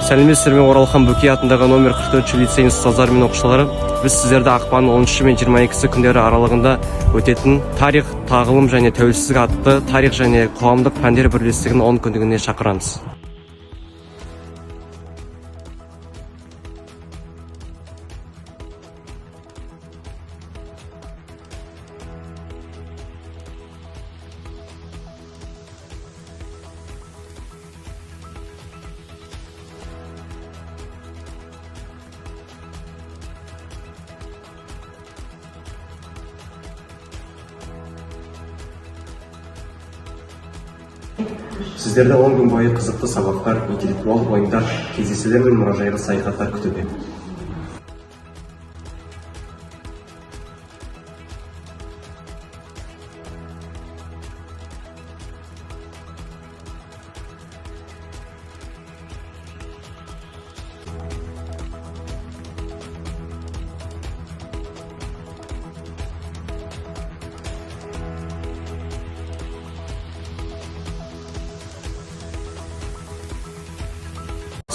Сәлеметсіздер, мен Оралхан Бөкей атындағы номер 44 лицейдің ұстаздары мен оқушылары. Біз сіздерді ақпанның 13 мен 22 күндері аралығында өтетін тарих, тағылым және тәуелсіздік атты тарих және қоғамдық пәндер бірлестігінің 10 күндігіне шақырамыз. Сіздерді 10 күн бойы қызықты сабақтар, интеллектуалдық ойындар, кездесулер мен мұражайға саяхаттар күтуде.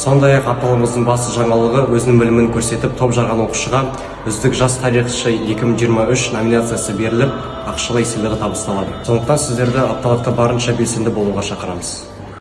Сондай-ақ апталығымыздың басты жаңалығы өзінің білімін көрсетіп топ жарған оқушыға үздік жас тарихшы 2023 номинациясы беріліп, ақшалай сыйлығы табысталады. Сондықтан сіздерді апталықта барынша белсенді болуға шақырамыз.